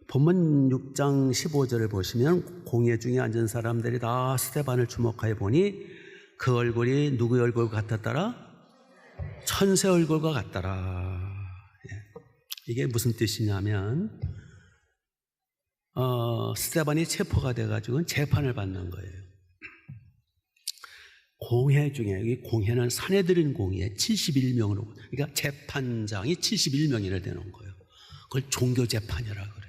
본문 6장 15절을 보시면 공회 중에 앉은 사람들이 다 스데반을 주목하여 보니 그 얼굴이 누구의 얼굴 같았더라? 천사 얼굴과 같더라. 이게 무슨 뜻이냐면 스데반이 체포가 돼가지고 재판을 받는 거예요. 공회 중에, 여기 공회는 사내들인 공회 71명으로, 그러니까 재판장이 71명이나 되는 거예요. 그걸 종교재판이라고 그래요.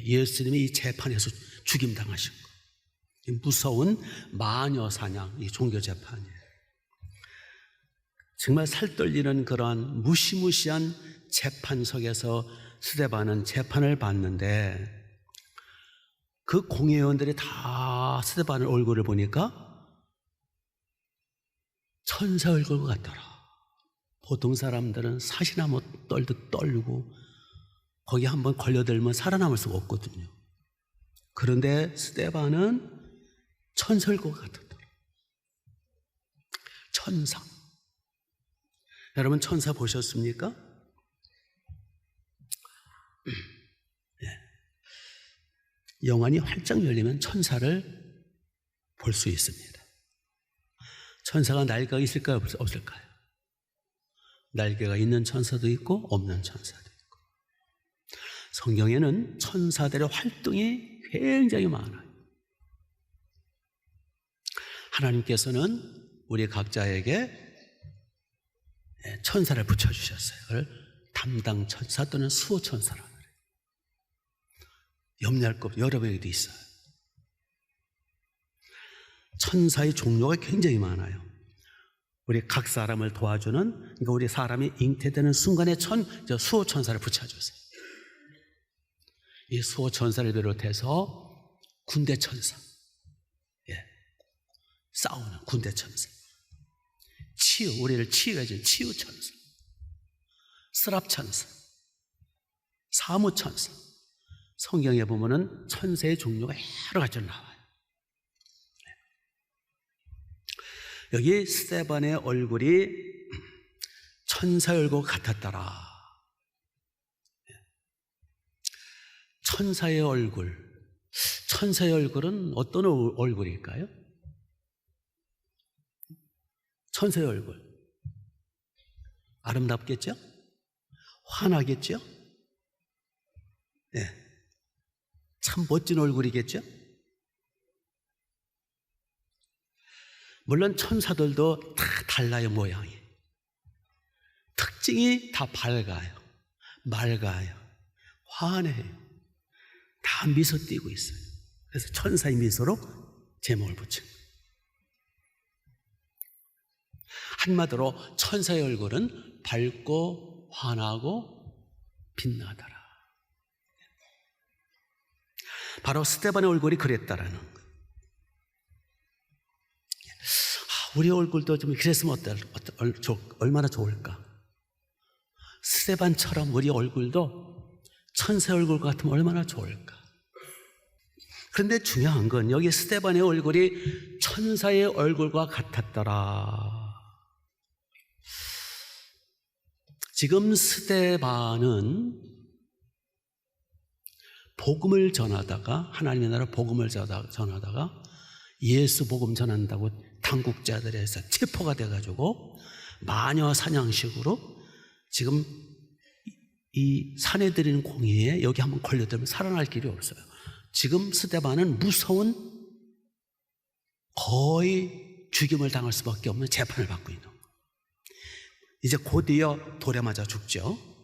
예수님이 이 재판에서 죽임당하신 거예요. 무서운 마녀사냥, 이 종교재판이에요. 정말 살떨리는 그러한 무시무시한 재판석에서 스데반은 재판을 받는데 그 공회의원들이 다 스데반의 얼굴을 보니까 천사 얼굴 같더라. 보통 사람들은 사시나무 떨듯 떨고 거기 한번 걸려들면 살아남을 수가 없거든요. 그런데 스데반은 천사 얼굴 같았더라. 천사. 여러분 천사 보셨습니까? 영안이 활짝 열리면 천사를 볼 수 있습니다. 천사가 날개가 있을까요? 없을까요? 날개가 있는 천사도 있고 없는 천사도 있고. 성경에는 천사들의 활동이 굉장히 많아요. 하나님께서는 우리 각자에게 천사를 붙여주셨어요. 그걸 담당 천사 또는 수호 천사라고 그래요. 염려할 것 여러분에게도 있어요. 천사의 종류가 굉장히 많아요. 우리 각 사람을 도와주는, 그러니까 우리 사람이 잉태되는 순간에 수호 천사를 붙여주세요. 이 수호 천사를 비롯해서 군대 천사, 싸우는 군대 천사, 우리를 치유해준 치유 천사, 스랍 천사, 사무 천사. 성경에 보면은 천사의 종류가 여러 가지로 나와요. 여기 스데반의 얼굴이 천사의 얼굴 같았더라. 천사의 얼굴. 천사의 얼굴은 어떤 얼굴일까요? 천사의 얼굴. 아름답겠죠? 환하겠죠? 참 멋진 얼굴이겠죠? 물론 천사들도 다 달라요, 모양이. 특징이 다 밝아요, 맑아요, 환해요. 다 미소 띄고 있어요. 그래서 천사의 미소로 제목을 붙인 거예요. 한마디로 천사의 얼굴은 밝고 환하고 빛나더라. 바로 스데반의 얼굴이 그랬다라는 거예요. 우리 얼굴도 좀 그랬으면 얼마나 좋을까? 스데반처럼 우리 얼굴도 천사의 얼굴 같으면 얼마나 좋을까? 그런데 중요한 건 여기 스데반의 얼굴이 천사의 얼굴과 같았더라. 지금 스데반은 복음을 전하다가, 하나님의 나라 복음을 전하다가 예수 복음 전한다고 당국자들에서 체포가 돼가지고 마녀 사냥식으로 지금 이 사내들인 공회에 여기 한번 걸려들면 살아날 길이 없어요. 지금 스데반은 무서운, 거의 죽임을 당할 수밖에 없는 재판을 받고 있는 거예요. 이제 곧이어 돌에 맞아 죽죠.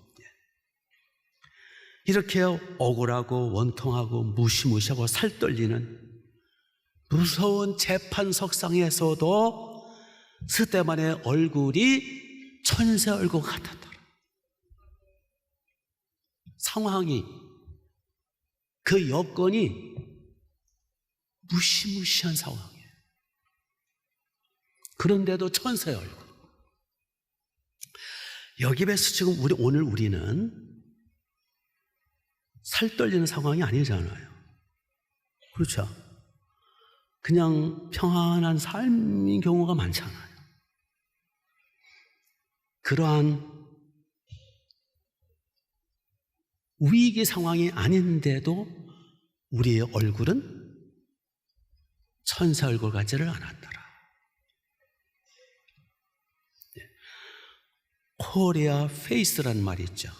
이렇게 억울하고 원통하고 무시무시하고 살떨리는 무서운 재판석상에서도 스데반의 얼굴이 천사 얼굴 같았더라. 상황이, 그 여건이 무시무시한 상황이에요. 그런데도 천사의 얼굴. 여기에서 지금 오늘 우리는 살떨리는 상황이 아니잖아요. 그렇죠? 그냥 평안한 삶인 경우가 많잖아요. 그러한 위기 상황이 아닌데도 우리의 얼굴은 천사 얼굴 같지를 않았더라. 코리아 페이스라는 말이 있죠.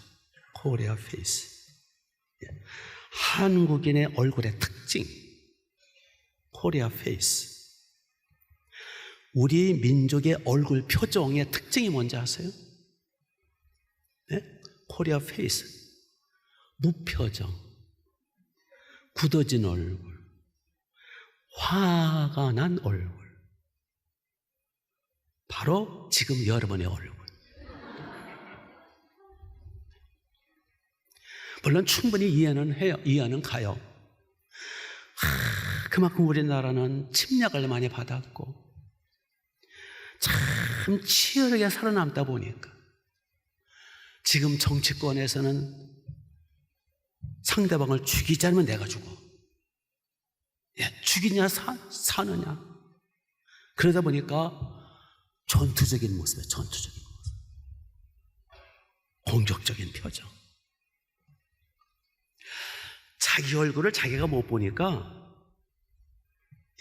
코리아 페이스. 한국인의 얼굴의 특징. 코리아 페이스. 우리 민족의 얼굴 표정의 특징이 뭔지 아세요? 네? 코리아 페이스. 무표정, 굳어진 얼굴, 화가 난 얼굴. 바로 지금 여러분의 얼굴. 물론 충분히 이해는 해요. 이해는 가요. 그만큼 우리나라는 침략을 많이 받았고 참 치열하게 살아남다 보니까 지금 정치권에서는 상대방을 죽이지 않으면 내가 죽어. 죽이냐 사느냐. 그러다 보니까 전투적인 모습이에요. 전투적인 모습. 공격적인 표정. 자기 얼굴을 자기가 못 보니까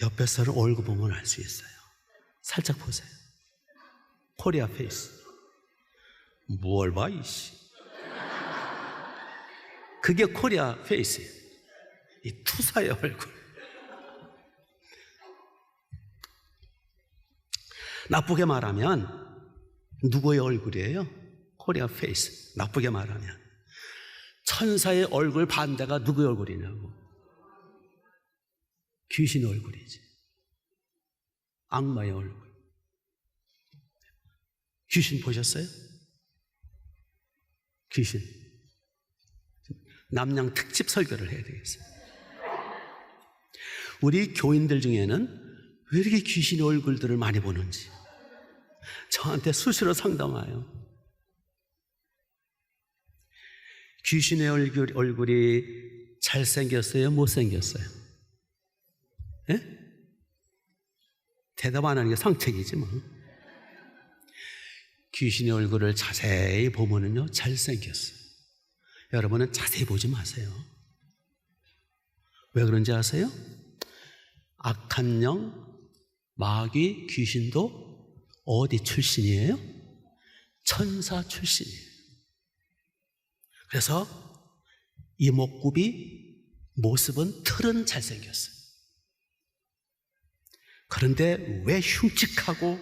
옆에 사람 얼굴 보면 알 수 있어요. 살짝 보세요. 코리아 페이스. 뭘 봐, 이씨. 그게 코리아 페이스예요. 이 투사의 얼굴. 나쁘게 말하면 누구의 얼굴이에요? 코리아 페이스. 나쁘게 말하면 천사의 얼굴 반대가 누구의 얼굴이냐고. 귀신의 얼굴이지. 악마의 얼굴. 귀신 보셨어요? 귀신. 남양 특집 설교를 해야 되겠어요. 우리 교인들 중에는 왜 이렇게 귀신의 얼굴들을 많이 보는지 저한테 수시로 상담와요. 귀신의 얼굴이 잘생겼어요? 못생겼어요? 예? 대답 안 하는 게 상책이지 뭐. 귀신의 얼굴을 자세히 보면은요 잘생겼어요. 여러분은 자세히 보지 마세요. 왜 그런지 아세요? 악한 영, 마귀, 귀신도 어디 출신이에요? 천사 출신이에요. 그래서 이목구비 모습은 틀은 잘생겼어요. 그런데 왜 흉측하고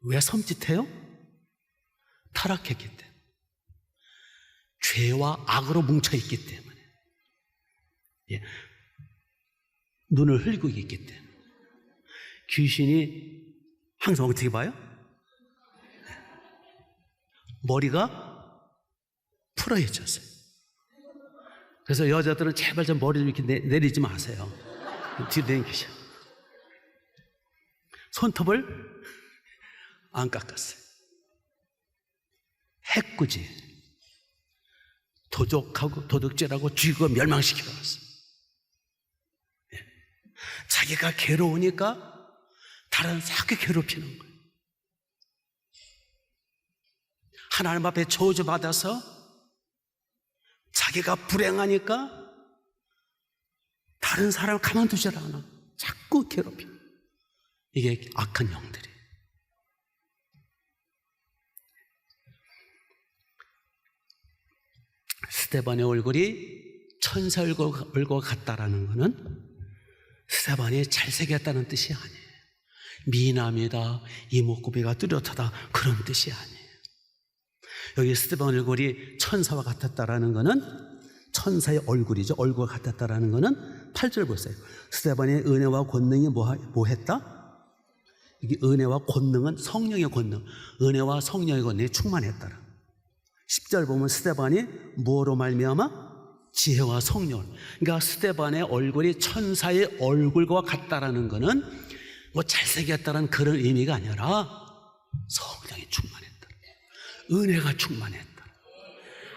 왜 섬찟해요? 타락했기 때문에. 죄와 악으로 뭉쳐있기 때문에. 예. 눈을 흘리고 있기 때문에. 귀신이 항상 어떻게 봐요? 머리가 풀어헤쳤어요. 그래서 여자들은 제발 좀 머리 좀 이렇게 내리지 마세요. 뒤로 내리셔. 손톱을 안 깎았어요. 해꾸지, 도적하고 도둑질하고 쥐고 멸망시켜놨어요. 자기가 괴로우니까 다른 사람을 괴롭히는 거예요. 하나님 앞에 저주받아서 자기가 불행하니까 다른 사람을 가만두지 않아. 자꾸 괴롭혀. 이게 악한 영들이에요. 스데반의 얼굴이 천사 얼굴 같다라는 것은 스데반이 잘생겼다는 뜻이 아니에요. 미남이다, 이목구비가 뚜렷하다, 그런 뜻이 아니에요. 여기 스데반 얼굴이 천사와 같았다라는 것은 천사의 얼굴이죠. 얼굴 같았다라는 것은 8절 보세요. 스데반의 은혜와 권능이 뭐 했다? 이게 은혜와 권능은 성령의 권능, 은혜와 성령의 권능이 충만했더라. 10절 보면 스데반이 뭐로 말미암아? 지혜와 성령. 그러니까 스데반의 얼굴이 천사의 얼굴과 같다라는 것은 뭐 잘생겼다는 그런 의미가 아니라 성령이 충만했다. 은혜가 충만했다.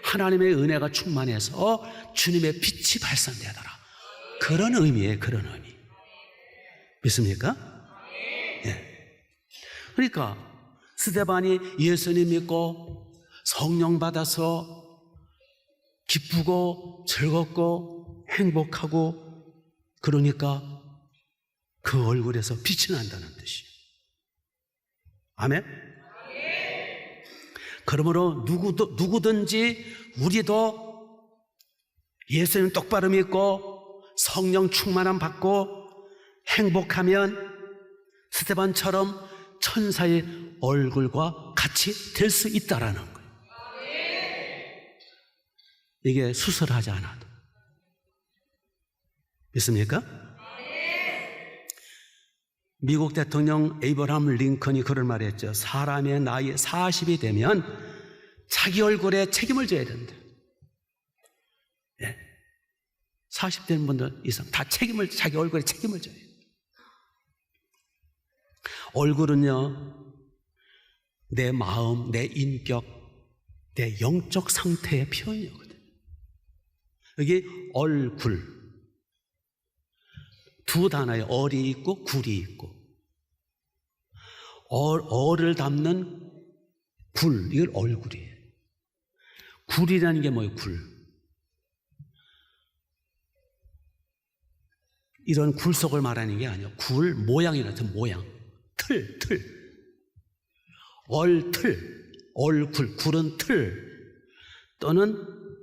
하나님의 은혜가 충만해서 주님의 빛이 발산되더라. 그런 의미예요. 그런 의미. 믿습니까? 예. 그러니까 스데반이 예수님 믿고 성령 받아서 기쁘고 즐겁고 행복하고, 그러니까 그 얼굴에서 빛이 난다는 뜻이에요. 아멘? 그러므로 누구든지 우리도 예수님 똑바로 믿고 성령 충만함 받고 행복하면 스데반처럼 천사의 얼굴과 같이 될 수 있다라는 거예요. 이게 수술하지 않아도. 믿습니까? 미국 대통령 에이브러함 링컨이 그런 말을 했죠. 사람의 나이 40이 되면 자기 얼굴에 책임을 져야 된다. 40 된 분들 이상 다 자기 얼굴에 책임을 져요. 얼굴은요, 내 마음, 내 인격, 내 영적 상태의 표현이거든요. 여기 얼굴, 두 단어에 얼이 있고 굴이 있고, 얼을 담는 굴, 이걸 얼굴이에요. 굴이라는 게 뭐예요? 굴. 이런 굴 속을 말하는 게 아니에요. 굴 모양이라서 모양. 틀. 얼틀, 얼굴, 굴은 틀 또는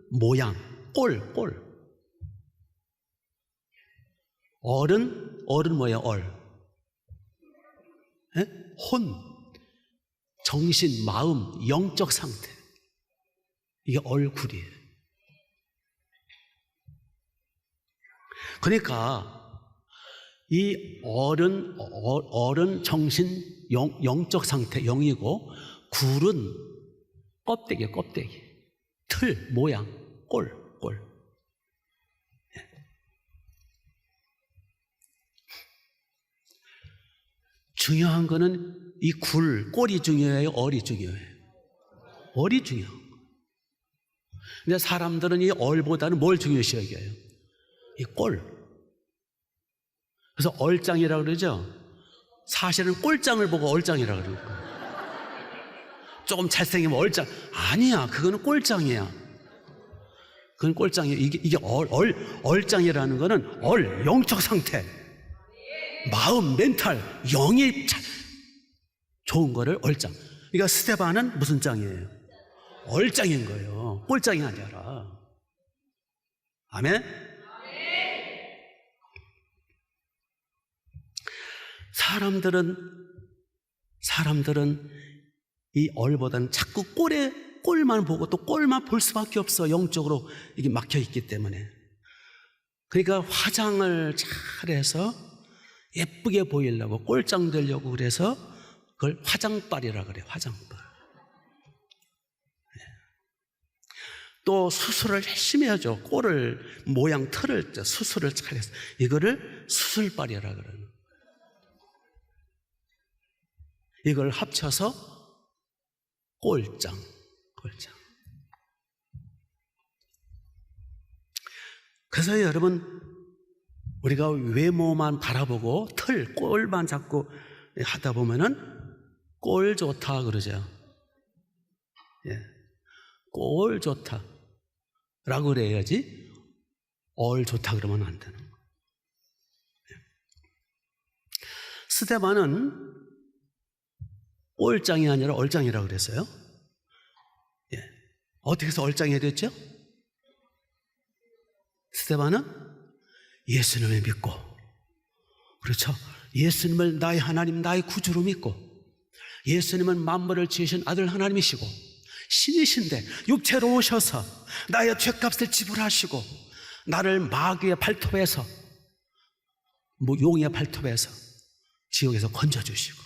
모양, 꼴. 얼은 뭐예요? 혼, 정신, 마음, 영적 상태. 이게 얼굴이에요. 그러니까 이 얼은 정신, 영적 상태, 영이고, 굴은 껍데기. 틀, 모양, 꼴. 중요한 거는 이 꼴이 중요해요? 얼이 중요해요? 얼이 중요해요. 근데 사람들은 이 얼보다는 뭘 중요시 여겨요? 이 꼴. 그래서 얼짱이라고 그러죠? 사실은 꼴짱을 보고 얼짱이라고 그러니까. 조금 잘생기면 얼짱. 아니야, 그거는 꼴짱이야. 그건 꼴짱이야. 이게 얼짱이라는 거는 영적 상태. 마음, 멘탈, 영이 좋은 거를 얼짱. 그러니까 스데반은 무슨 짱이에요? 얼짱인 거예요. 꼴짱이 아니라. 아멘? 사람들은 이 얼보다는 자꾸 꼴만 보고 또 꼴만 볼 수밖에 없어. 영적으로 이게 막혀 있기 때문에. 그러니까 화장을 잘해서 예쁘게 보이려고, 꼴짱 되려고 그래서 그걸 화장빨이라 그래요. 화장빨. 또 수술을 열심히 하죠. 꼴을, 모양, 틀을 수술을 잘해서 이거를 수술빨이라 그래요. 이걸 합쳐서 꼴짱. 그래서 여러분, 우리가 외모만 바라보고 꼴만 자꾸 하다 보면은 꼴 좋다 그러죠. 꼴 좋다 라고 그래야지 얼 좋다 그러면 안 되는 거예요. 스데반은 꼴짱이 아니라 얼짱이라고 그랬어요. 어떻게 해서 얼짱이 됐죠? 스데반은 예수님을 믿고, 그렇죠? 예수님을 나의 하나님, 나의 구주로 믿고, 예수님은 만물을 지으신 아들 하나님이시고 신이신데 육체로 오셔서 나의 죄값을 지불하시고 나를 마귀의 발톱에서, 용의 발톱에서, 지옥에서 건져주시고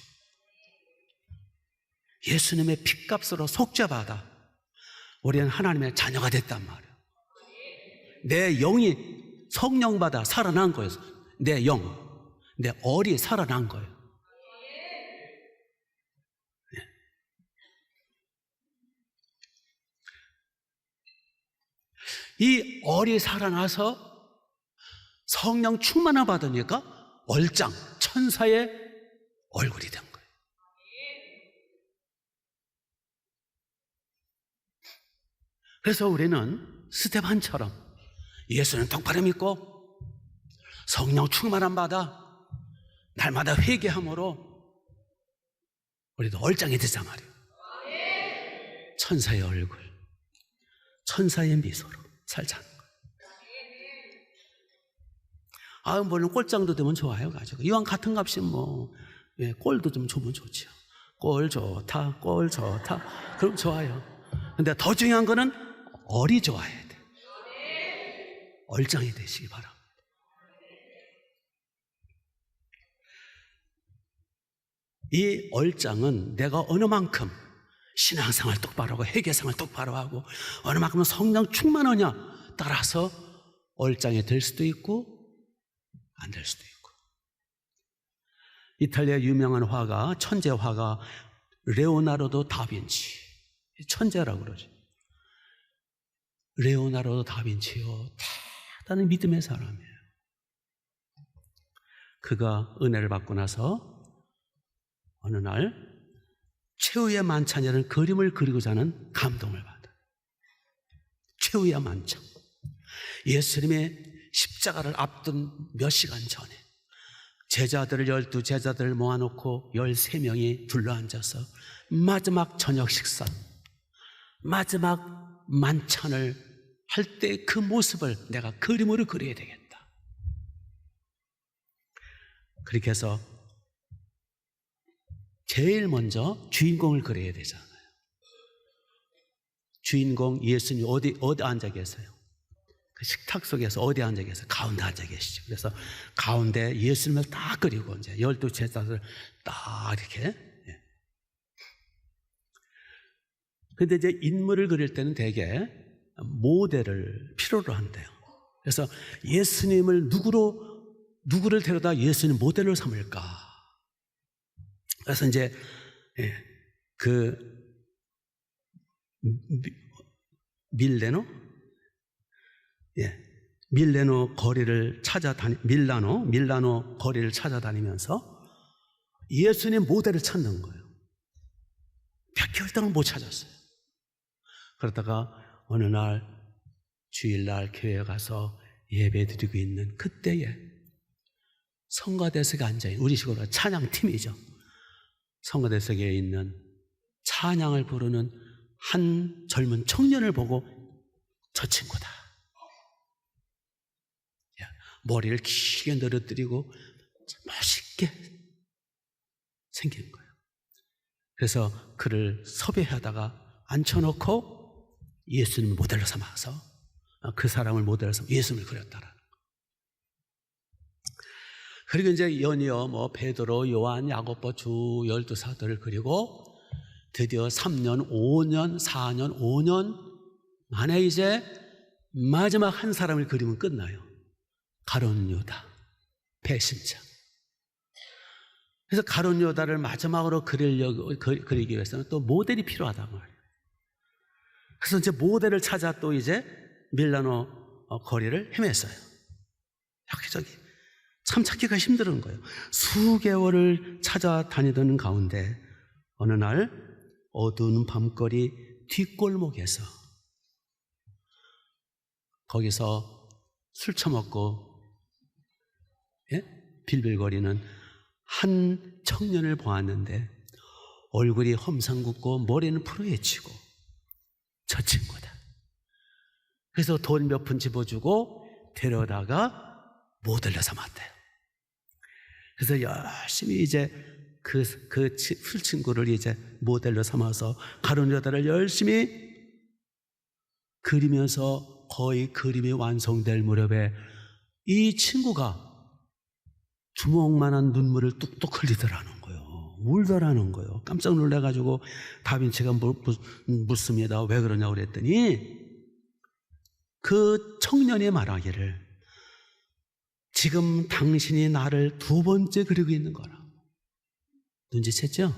예수님의 핏값으로 속죄받아 우리는 하나님의 자녀가 됐단 말이에요. 내 영이 성령받아 살아난 거예요. 내 영, 내 얼이 살아난 거예요. 이 얼이 살아나서 성령 충만함 받으니까 얼짱, 천사의 얼굴이 된 거예요. 그래서 우리는 스데반처럼 예수는 똑바로 믿고 성령 충만함 받아 날마다 회개함으로 우리도 얼짱이 되자 말이에요. 천사의 얼굴, 천사의 미소로 살자는 거예요. 물론 꼴짱도 되면 좋아요. 가지고 이왕 같은 값이 꼴도 좀 주면 좋지요. 꼴 좋다, 꼴 좋다. 그럼 좋아요. 근데 더 중요한 거는 얼이 좋아야 돼. 얼짱이 되시기 바랍니다. 이 얼짱은 내가 어느 만큼 신앙생활 똑바로 하고 회개생활 똑바로 하고 어느 만큼 성령 충만하냐 따라서 얼짱이 될 수도 있고 안 될 수도 있고. 이탈리아 유명한 화가, 천재 화가 레오나르도 다빈치, 천재라고 그러죠. 레오나르도 다빈치요, 대단한 믿음의 사람이에요. 그가 은혜를 받고 나서 어느 날 최후의 만찬이라는 그림을 그리고자 하는 감동을 받아요. 최후의 만찬. 예수님의 십자가를 앞둔 몇 시간 전에 제자들을 12제자들을 모아놓고 13명이 둘러앉아서 마지막 저녁 식사, 마지막 만찬을 할 때 그 모습을 내가 그림으로 그려야 되겠다. 그렇게 해서 제일 먼저 주인공을 그려야 되잖아요. 주인공 예수님이 어디 앉아 계세요? 그 식탁 속에서 어디 앉아 계세요? 가운데 앉아 계시죠. 그래서 가운데 예수님을 딱 그리고 이제 12제자들 딱 이렇게. 근데 이제 인물을 그릴 때는 대개 모델을 필요로 한대요. 그래서 예수님을 누구를 데려다 예수님 모델로 삼을까? 그래서 이제 밀라노 거리를 찾아다니면서 예수님 모델을 찾는 거예요. 몇 개월 동안 못 찾았어요. 그러다가 어느 날 주일날 교회에 가서 예배 드리고 있는 그때에 성가대석에 앉아있는, 우리식으로 찬양팀이죠. 성가대석에 있는 찬양을 부르는 한 젊은 청년을 보고 저 친구다. 머리를 길게 늘어뜨리고 멋있게 생긴 거예요. 그래서 그를 섭외하다가 앉혀놓고 예수님을 모델로 삼아서 그 사람을 모델로 삼아 예수님을 그렸다라는 거예요. 그리고 이제 연이어 베드로, 요한, 야고보 주 12사도를 그리고 드디어 3년, 5년, 4년, 5년 만에 이제 마지막 한 사람을 그리면 끝나요. 가룟 유다, 배신자. 그래서 가룟 유다를 마지막으로 그리기 위해서는 또 모델이 필요하단 말이에요. 그래서 이제 모델을 찾아 또 이제 밀라노 거리를 헤맸어요. 여기저기. 참 찾기가 힘든 거예요. 수개월을 찾아다니던 가운데 어느 날 어두운 밤거리 뒷골목에서 거기서 술 처먹고 빌빌거리는 한 청년을 보았는데 얼굴이 험상궂고 머리는 푸르헤치고 저 친구다. 그래서 돈 몇 푼 집어주고 데려다가 모델로 삼았대요. 그래서 열심히 이제 그 술 친구를 이제 모델로 삼아서 가룟 유다를 열심히 그리면서 거의 그림이 완성될 무렵에 이 친구가 주먹만한 눈물을 뚝뚝 흘리더라는 거예요. 울더라는 거예요. 깜짝 놀라가지고 다빈치가 묻습니다. 왜 그러냐고 그랬더니 그 청년이 말하기를 지금 당신이 나를 두 번째 그리고 있는 거라고. 눈치챘죠?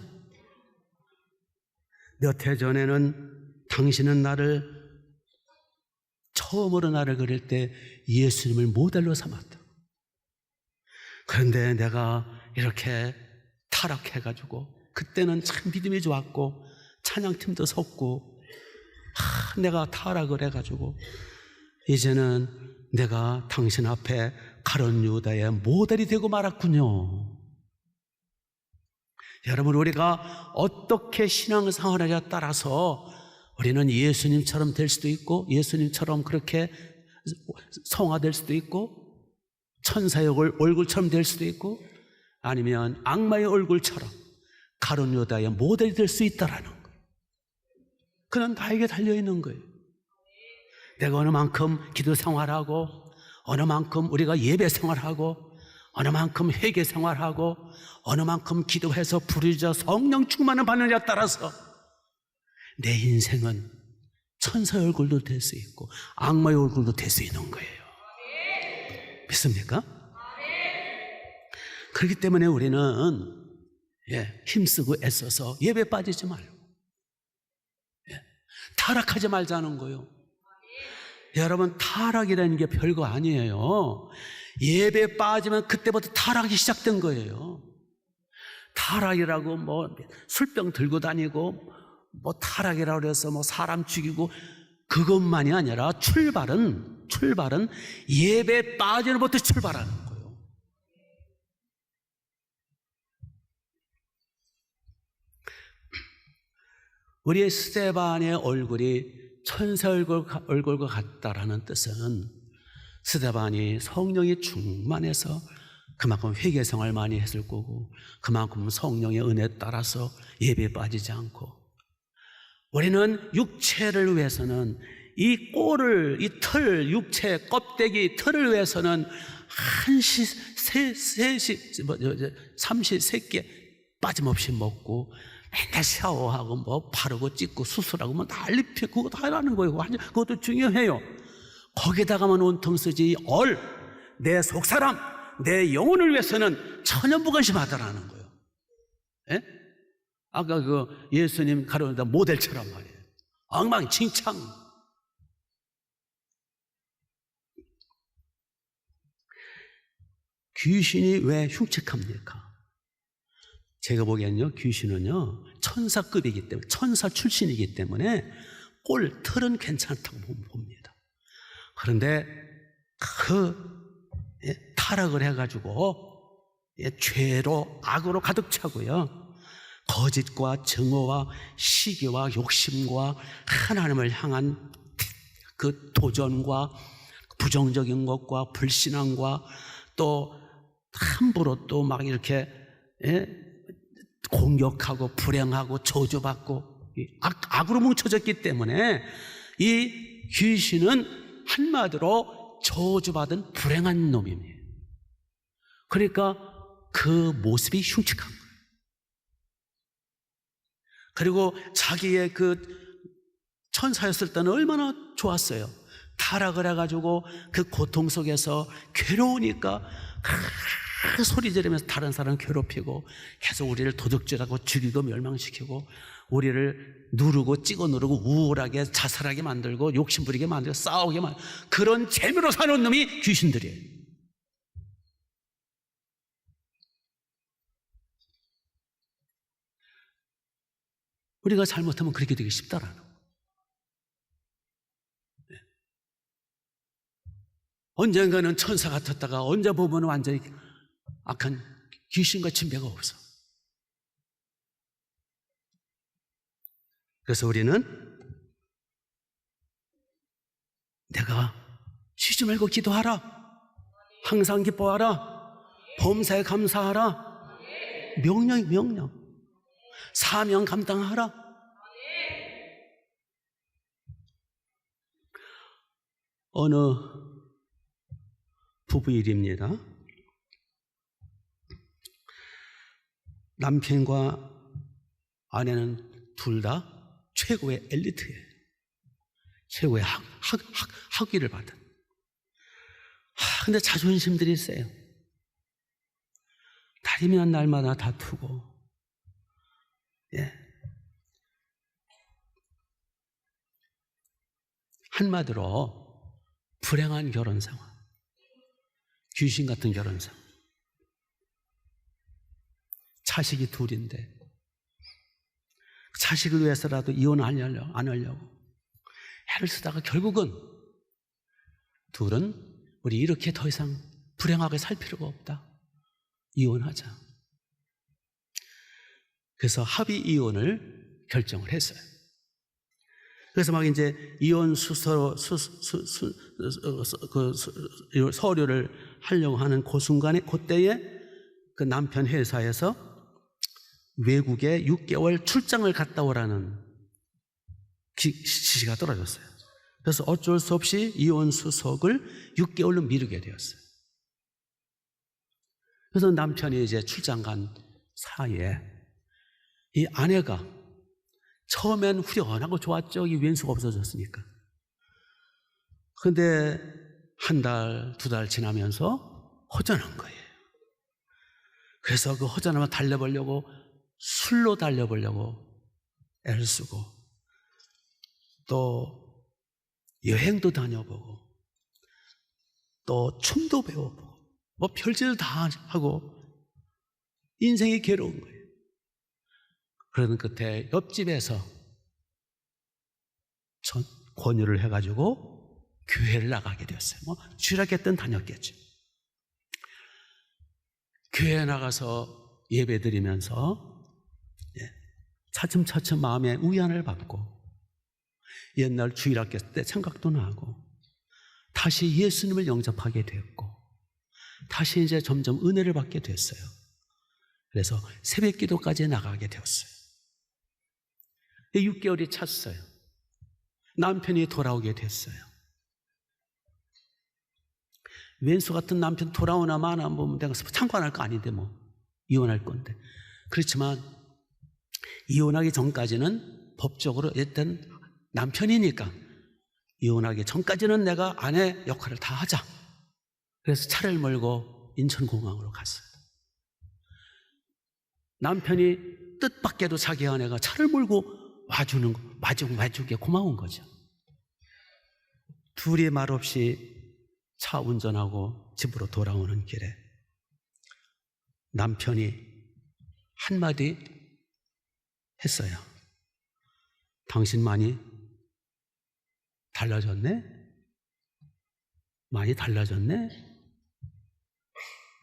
몇 해 전에는 당신은 처음으로 나를 그릴 때 예수님을 모델로 삼았다. 그런데 내가 이렇게 타락해가지고 그때는 참 믿음이 좋았고 찬양팀도 섰고 내가 타락을 해가지고 이제는 내가 당신 앞에 가룟 유다의 모델이 되고 말았군요. 여러분, 우리가 어떻게 신앙생활하냐에 따라서 우리는 예수님처럼 될 수도 있고, 예수님처럼 그렇게 성화될 수도 있고, 천사의 얼굴처럼 될 수도 있고, 아니면 악마의 얼굴처럼 가룟 유다의 모델이 될 수 있다라는 거예요. 그는 나에게 달려있는 거예요. 내가 어느 만큼 기도 생활하고, 어느 만큼 우리가 예배 생활하고, 어느 만큼 회개 생활하고, 어느 만큼 기도해서 부르짖어 성령 충만을 받느냐에 따라서 내 인생은 천사의 얼굴도 될 수 있고 악마의 얼굴도 될 수 있는 거예요. 믿습니까? 그렇기 때문에 우리는 힘쓰고 애써서 예배 빠지지 말고 타락하지 말자는 거예요. 여러분, 타락이라는 게 별거 아니에요. 예배 빠지면 그때부터 타락이 시작된 거예요. 타락이라고 뭐 술병 들고 다니고 뭐 타락이라고 해서 뭐 사람 죽이고 그것만이 아니라 출발은 예배 빠지는 것부터 출발하는 거예요. 우리의 스데반의 얼굴이 천사 얼굴과 같다라는 뜻은 스데반이 성령이 충만해서 그만큼 회개생활 많이 했을 거고, 그만큼 성령의 은혜에 따라서 예배에 빠지지 않고, 우리는 육체를 위해서는 이 꼴을, 이 털, 육체, 껍데기, 털을 위해서는 삼시세끼 빠짐없이 먹고 맨날 샤워하고 뭐 바르고 찢고 수술하고 뭐 난리 피고 그거 다 하라는 거예요. 그것도 중요해요. 거기다가만 온통 쓰지 내 속사람, 내 영혼을 위해서는 천연무관심하다라는 거예요. 예? 아까 그 예수님 가르쳐다 모델처럼 말이에요. 엉망진창. 귀신이 왜 흉측합니까? 제가 보기에는요, 귀신은요 천사급이기 때문에, 천사 출신이기 때문에 털은 괜찮다고 봅니다. 그런데 타락을 해가지고 죄로, 악으로 가득 차고요, 거짓과 증오와 시기와 욕심과 하나님을 향한 그 도전과 부정적인 것과 불신앙과 또 함부로 또 막 이렇게 공격하고 불행하고 저주받고 악으로 뭉쳐졌기 때문에 이 귀신은 한마디로 저주받은 불행한 놈입니다. 그러니까 그 모습이 흉측한 거예요. 그리고 자기의 그 천사였을 때는 얼마나 좋았어요. 타락을 해가지고 그 고통 속에서 괴로우니까 소리 지르면서 다른 사람 괴롭히고 계속 우리를 도둑질하고 죽이고 멸망시키고 우리를 누르고 찍어 누르고 우울하게 자살하게 만들고 욕심부리게 만들고 싸우게 만들고 그런 재미로 사는 놈이 귀신들이에요. 우리가 잘못하면 그렇게 되기 쉽다라는 거예요. 언젠가는 천사 같았다가 언제 보면 완전히 악한 귀신같이 배가 없어. 그래서 우리는 내가 쉬지 말고 기도하라, 항상 기뻐하라, 범사에 감사하라, 명령 사명 감당하라. 어느 부부 일입니다. 남편과 아내는 둘 다 최고의 엘리트예요. 최고의 학위를 받은. 근데 자존심들이 세요. 날이면 날마다 다투고, 한마디로 불행한 결혼 생활, 귀신 같은 결혼 생활. 자식이 둘인데 자식을 위해서라도 이혼 안 하려고 애를 쓰다가 결국은 둘은 우리 이렇게 더 이상 불행하게 살 필요가 없다. 이혼하자. 그래서 합의 이혼을 결정을 했어요. 그래서 막 이제 이혼 서류를 하려고 하는 그 순간에, 그때에 그 남편 회사에서 외국에 6개월 출장을 갔다 오라는 지시가 떨어졌어요. 그래서 어쩔 수 없이 이혼 수속을 6개월로 미루게 되었어요. 그래서 남편이 이제 출장 간 사이에 이 아내가 처음엔 후련하고 좋았죠. 이 왼수가 없어졌으니까. 그런데 한 달, 두 달 지나면서 허전한 거예요. 그래서 그 허전함을 달래보려고 술로 달래보려고 애를 쓰고 또 여행도 다녀보고 또 춤도 배워보고 뭐 별짓을 다 하고 인생이 괴로운 거예요. 그러는 끝에 옆집에서 권유를 해가지고 교회를 나가게 되었어요. 뭐 주일학교든 다녔겠죠. 교회에 나가서 예배 드리면서 차츰차츰 마음의 위안을 받고 옛날 주일학교 때 생각도 나고 다시 예수님을 영접하게 되었고 다시 이제 점점 은혜를 받게 됐어요. 그래서 새벽 기도까지 나가게 되었어요. 6개월이 찼어요. 남편이 돌아오게 됐어요. 왼수 같은 남편 돌아오나 마나 보면 내가 참고 안 할 거 아닌데 뭐 이혼할 건데. 그렇지만 이혼하기 전까지는 법적으로 일단 남편이니까 이혼하기 전까지는 내가 아내 역할을 다 하자. 그래서 차를 몰고 인천공항으로 갔어요. 남편이 뜻밖에도 자기 아내가 차를 몰고 와주는 거, 와주게 고마운 거죠. 둘이 말없이 차 운전하고 집으로 돌아오는 길에 남편이 한마디 했어요. 당신 많이 달라졌네? 많이 달라졌네?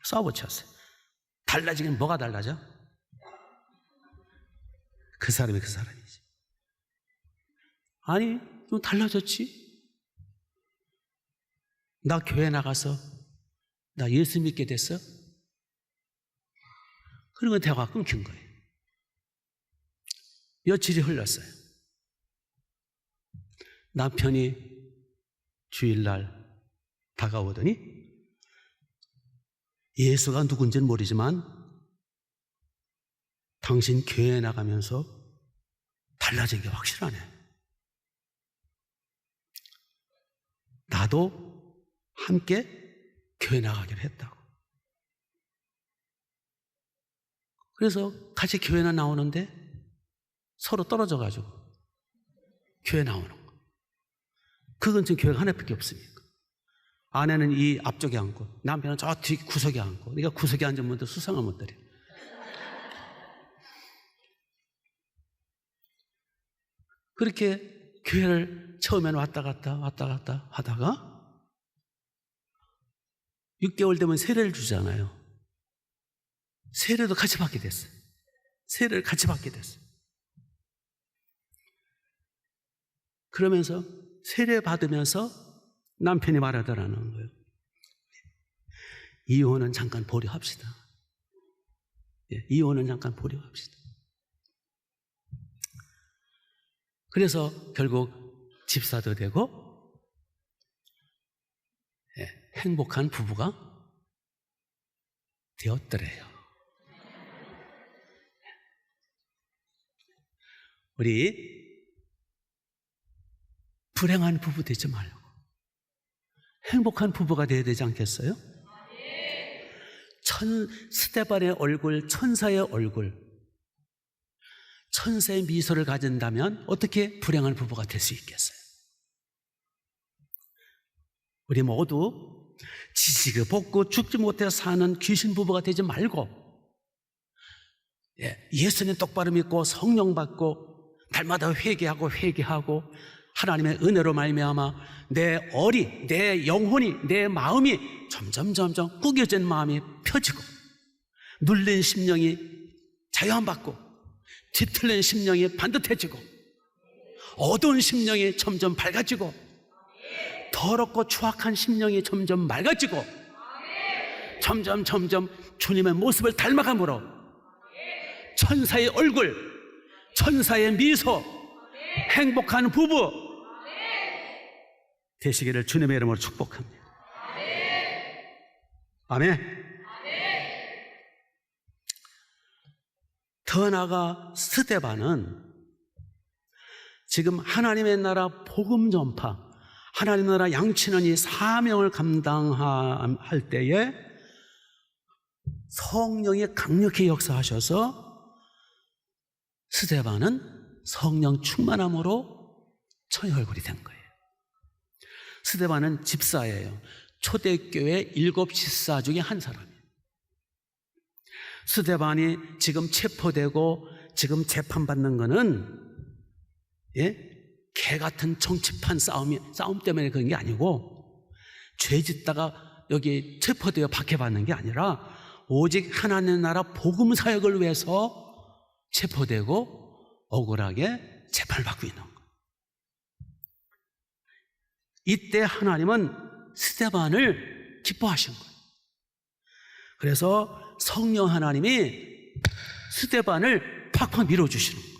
싸워붙였어요. 달라지긴 뭐가 달라져? 그 사람이 그 사람이지. 아니, 좀 달라졌지? 나 교회 나가서 나 예수 믿게 됐어? 그러면 대화가 끊긴 거예요. 며칠이 흘렀어요. 남편이 주일날 다가오더니 예수가 누군지는 모르지만 당신 교회에 나가면서 달라진 게 확실하네. 나도 함께 교회 나가기로 했다고. 그래서 같이 교회는 나오는데 서로 떨어져가지고 교회 나오는 거. 그건 지금 교회가 하나밖에 없으니까. 아내는 이 앞쪽에 앉고 남편은 저 뒤 구석에 앉고 네가 구석에 앉으면 또 수상한 것들이. 그렇게 교회를 처음에는 왔다 갔다 하다가 6개월 되면 세례를 주잖아요. 세례도 같이 받게 됐어요. 세례를 같이 받게 됐어요. 그러면서 세례 받으면서 남편이 말하더라는 거예요. 이혼은 잠깐 보류합시다. 이혼은 잠깐 보류합시다. 그래서 결국 집사도 되고 행복한 부부가 되었더래요. 우리 불행한 부부 되지 말고 행복한 부부가 되어야 되지 않겠어요? 스데반의 얼굴, 천사의 얼굴, 천사의 미소를 가진다면 어떻게 불행한 부부가 될 수 있겠어요? 우리 모두 지지고 볶고 죽지 못해 사는 귀신 부부가 되지 말고 예수님 똑바로 믿고 성령 받고 날마다 회개하고 하나님의 은혜로 말미암아 내 영혼이, 내 마음이 점점 구겨진 마음이 펴지고, 눌린 심령이 자유함받고, 뒤틀린 심령이 반듯해지고, 어두운 심령이 점점 밝아지고, 더럽고 추악한 심령이 점점 맑아지고, 점점 주님의 모습을 닮아감으로 천사의 얼굴, 천사의 미소, 행복한 부부 되시기를 주님의 이름으로 축복합니다. 아멘. 더 나아가 스데반은 지금 하나님의 나라 복음 전파, 하나님의 나라 양치는 이 사명을 감당할 때에 성령이 강력히 역사하셔서 스데반은 성령 충만함으로 천의 얼굴이 된 거예요. 스데반은 집사예요. 초대교회 7 집사 중에 한 사람이에요. 스데반이 지금 체포되고 지금 재판받는 거는 개 같은 정치판 싸움 때문에 그런 게 아니고, 죄 짓다가 여기 체포되어 박해받는 게 아니라 오직 하나님의 나라 복음 사역을 위해서 체포되고 억울하게 재판을 받고 있는 거예요. 이때 하나님은 스데반을 기뻐하신 거예요. 그래서 성령 하나님이 스데반을 팍팍 밀어주시는 거예요.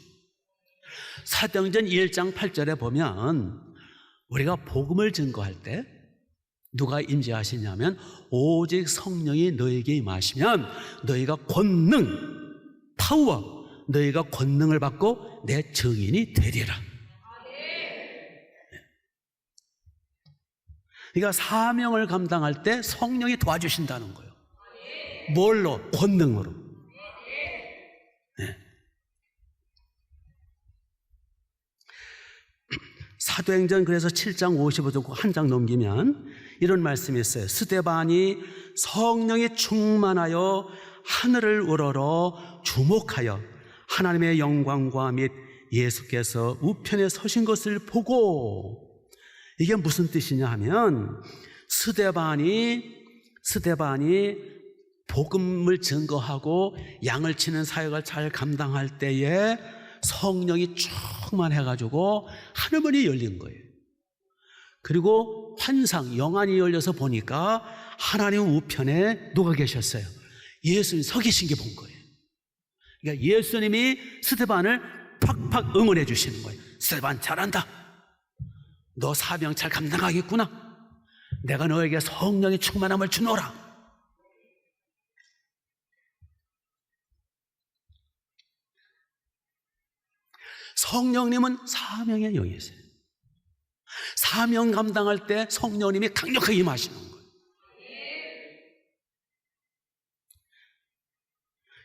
사도행전 1장 8절에 보면 우리가 복음을 증거할 때 누가 임재하시냐면 오직 성령이 너에게 임하시면 너희가 권능, 파워, 너희가 권능을 받고 내 증인이 되리라. 그러니까 사명을 감당할 때 성령이 도와주신다는 거예요. 뭘로? 권능으로. 네. 사도행전 그래서 7장 55절 한 장 넘기면 이런 말씀이 있어요. 스데반이 성령이 충만하여 하늘을 우러러 주목하여 하나님의 영광과 및 예수께서 우편에 서신 것을 보고, 이게 무슨 뜻이냐 하면 스데반이 복음을 증거하고 양을 치는 사역을 잘 감당할 때에 성령이 충만해가지고 하늘문이 열린 거예요. 그리고 환상, 영안이 열려서 보니까 하나님 우편에 누가 계셨어요? 예수님 서 계신 게 본 거예요. 그러니까 예수님이 스데반을 팍팍 응원해 주시는 거예요. 스데반 잘한다. 너 사명 잘 감당하겠구나. 내가 너에게 성령의 충만함을 주노라. 성령님은 사명의 영이세요. 사명 감당할 때 성령님이 강력하게 임하시는 거예요.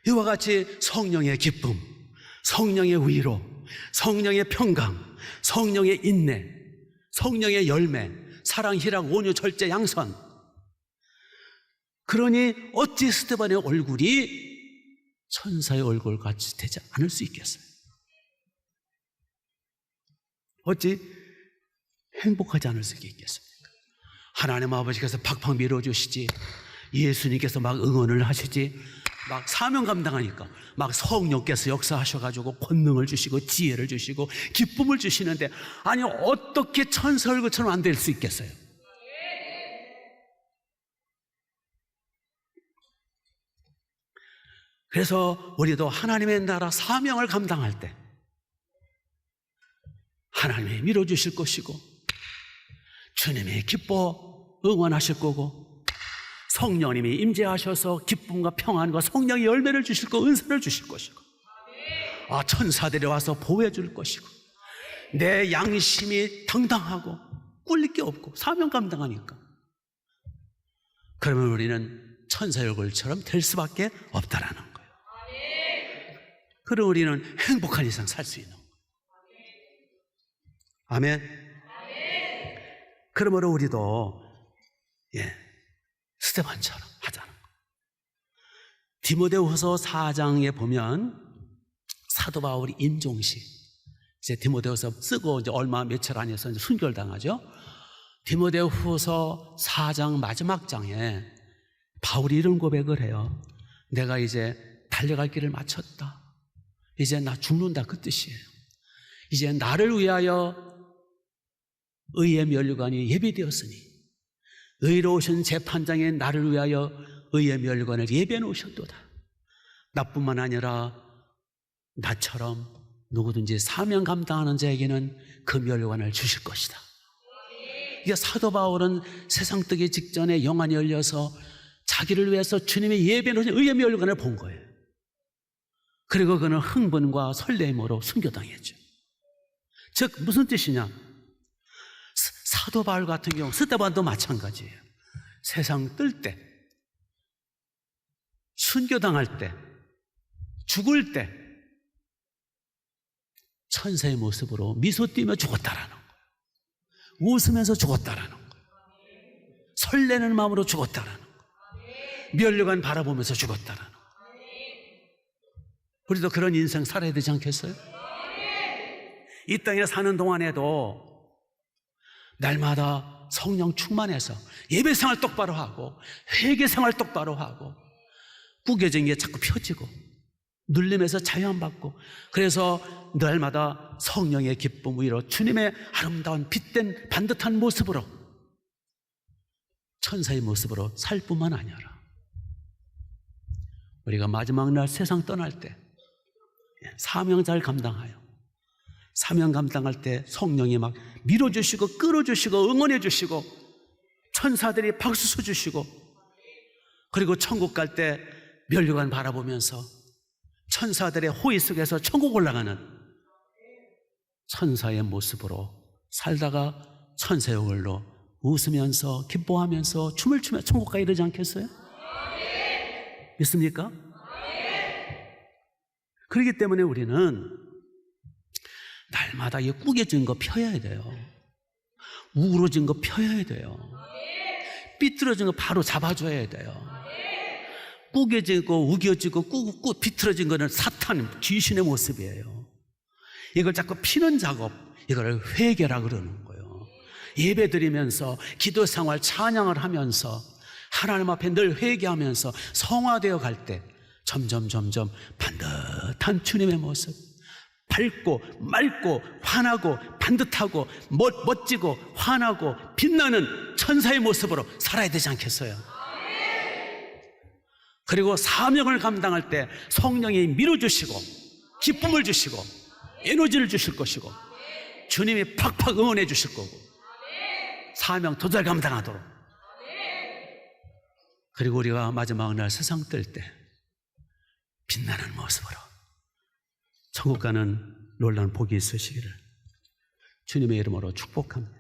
이와 같이 성령의 기쁨, 성령의 위로, 성령의 평강, 성령의 인내, 성령의 열매, 사랑, 희락, 온유, 절제, 양선. 그러니 어찌 스데반의 얼굴이 천사의 얼굴 같이 되지 않을 수 있겠어요? 어찌 행복하지 않을 수 있겠습니까? 하나님 아버지께서 팍팍 밀어주시지, 예수님께서 막 응원을 하시지, 막 사명 감당하니까 막 성령께서 역사하셔가지고 권능을 주시고 지혜를 주시고 기쁨을 주시는데, 아니 어떻게 천사 얼굴처럼 안 될 수 있겠어요? 그래서 우리도 하나님의 나라 사명을 감당할 때 하나님이 밀어주실 것이고 주님이 기뻐 응원하실 거고 성령님이 임재하셔서 기쁨과 평안과 성령의 열매를 주실 거, 은사를 주실 것이고, 천사들이 와서 보호해 줄 것이고, 내 양심이 당당하고 꿀릴 게 없고 사명 감당하니까, 그러면 우리는 천사의 얼굴처럼 될 수밖에 없다라는 거예요. 그럼 우리는 행복한 이상 살 수 있는 거예요. 아멘. 그러므로 우리도 스데반처럼 하자는 거예요. 디모데후서 4장에 보면 사도 바울이 임종식, 이제 디모데후서 쓰고 이제 얼마 며칠 안 해서 이제 순교를 당하죠. 디모데후서 4장 마지막 장에 바울이 이런 고백을 해요. 내가 이제 달려갈 길을 마쳤다. 이제 나 죽는다, 그 뜻이에요. 이제 나를 위하여 의의 면류관이 예비되었으니 의로우신 재판장이 나를 위하여 의의 면류관을 예비해 놓으셨도다. 나뿐만 아니라 나처럼 누구든지 사명 감당하는 자에게는 그 면류관을 주실 것이다. 이게 사도 바울은 세상 뜨기 직전에 영안이 열려서 자기를 위해서 주님의 예비해 놓으신 의의 면류관을 본 거예요. 그리고 그는 흥분과 설렘으로 순교당했죠. 즉 무슨 뜻이냐? 사도 바울 같은 경우 스데반도 마찬가지예요. 세상 뜰 때, 순교당할 때, 죽을 때 천사의 모습으로 미소 띄며 죽었다라는 거예요. 웃으면서 죽었다라는 거예요. 설레는 마음으로 죽었다라는 거예요. 면류관 바라보면서 죽었다라는 거예요. 우리도 그런 인생 살아야 되지 않겠어요? 이 땅에 사는 동안에도 날마다 성령 충만해서 예배생활 똑바로 하고 회개생활 똑바로 하고 구겨진 게 자꾸 펴지고 눌림에서 자유함받고, 그래서 날마다 성령의 기쁨 위로 주님의 아름다운 빛된 반듯한 모습으로, 천사의 모습으로 살 뿐만 아니라 우리가 마지막 날 세상 떠날 때 사명 잘 감당하여 사명 감당할 때 성령이 막 밀어주시고 끌어주시고 응원해 주시고 천사들이 박수 쳐주시고, 그리고 천국 갈 때 면류관 바라보면서 천사들의 호의 속에서 천국 올라가는 천사의 모습으로 살다가 천사의 얼굴로 웃으면서 기뻐하면서 춤을 추며 천국 가야 되지 않겠어요? 믿습니까? 그렇기 때문에 우리는 날마다 이 구겨진 거 펴야 돼요. 우그러진 거 펴야 돼요. 삐뚤어진 거 바로 잡아줘야 돼요. 구겨지고 우겨지고 비틀어진 거는 사탄, 귀신의 모습이에요. 이걸 자꾸 피는 작업, 이걸 회개라 그러는 거예요. 예배 드리면서 기도 생활 찬양을 하면서 하나님 앞에 늘 회개하면서 성화되어 갈 때 점점 반듯한 주님의 모습, 밝고 맑고 환하고 반듯하고 멋지고 환하고 빛나는 천사의 모습으로 살아야 되지 않겠어요? 그리고 사명을 감당할 때 성령이 밀어주시고 기쁨을 주시고 에너지를 주실 것이고 주님이 팍팍 응원해 주실 거고 사명 더 잘 감당하도록. 그리고 우리가 마지막 날 세상 뜰 때 빛나는 모습으로 천국 가는 놀라운 복이 있으시기를 주님의 이름으로 축복합니다.